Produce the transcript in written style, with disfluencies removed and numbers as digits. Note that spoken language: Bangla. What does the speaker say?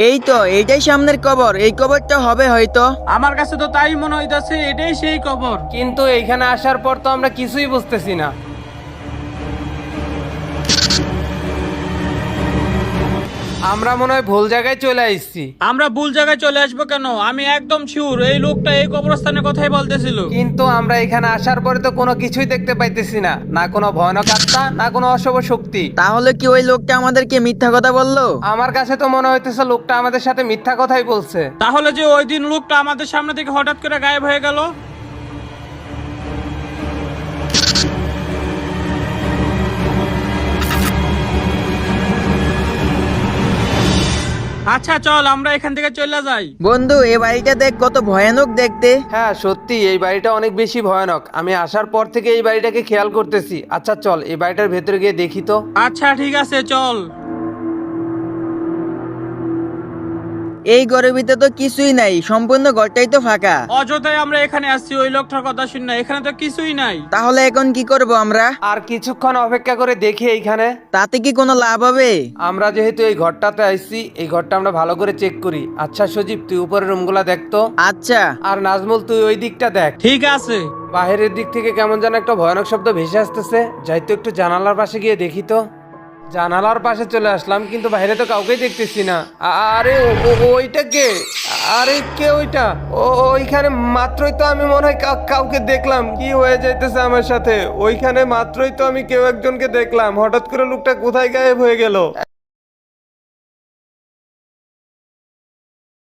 এই তো এইটাই সামনের কবর, এই কবরটা হবে হয়তো। আমার কাছে তো তাই মনে হইতাছে, এটাই সেই কবর। কিন্তু এইখানে আসার পর তো আমরা কিছুই বুঝতেছি না। আমরা মনে হয় ভুল জায়গায় চলে আসছি। আমরা ভুল জায়গায় চলে আসবো কেন? আমি একদম শিওর এই লোকটা এই কবরস্থানের কথাই বলতেছিল। কিন্তু আমরা এখানে আসার পরে তো কোনো কিছুই দেখতে পাইতেছি না, না কোনো ভয়ানক আত্মা, না কোনো অশুভ শক্তি। তাহলে কি ওই লোকটা আমাদেরকে মিথ্যা কথা বললো? আমার কাছে তো মনে হইতেছে লোকটা আমাদের সাথে মিথ্যা কথাই বলছে। তাহলে যে ওই দিন লোকটা আমাদের সামনে থেকে হঠাৎ করে গায়েব হয়ে গেল। আচ্ছা চল আমরা এখান থেকে চলে যাই। বন্ধু, এই বাড়িটা দেখ কত ভয়ানক দেখতে। হ্যাঁ সত্যি এই বাড়িটা অনেক বেশি ভয়ানক। আমি আসার পর থেকে এই বাড়িটাকে খেয়াল করতেছি। আচ্ছা চল এই বাড়িটার ভেতরে গিয়ে দেখি তো। আচ্ছা ঠিক আছে চল। এই ঘরের ভিতরে তো কিছুই নাই, সম্পূর্ণ ঘরটাই তো ফাঁকা। অযথাই আমরা এখানে আসছি ওই লোকটার কথা শুনে, এখানে তো কিছুই নাই। তাহলে এখন কি করব আমরা? আর কিছুক্ষণ অপেক্ষা করে দেখি এইখানে। তাতে কি কোনো লাভ হবে? আমরা যেহেতু এই ঘরটাতে আসছি, এই ঘরটা আমরা ভালো করে চেক করি। আচ্ছা সজীব তুই উপরের রুমগুলা দেখতো। আচ্ছা। আর নাজমুল তুই ওই দিকটা দেখ। ঠিক আছে। বাহিরের দিক থেকে কেমন যেন একটা ভয়ানক শব্দ ভেসে আসতেছে। যাই তো একটু জানালার পাশে গিয়ে দেখি তো। জানালার পাশে চলে আসলাম কিন্তু বাইরে তো কাউকেই দেখতেছি না। আরে ওইটা কে? আরে কে ওইটা? ওইখানে মাত্রই তো আমি মনে হয় কাউকে দেখলাম। কি হয়ে যাইতেছে আমার সাথে? ওইখানে মাত্রই তো আমি কেউ একজনকে দেখলাম, হঠাৎ করে লোকটা কোথায় গায়েব হয়ে গেল।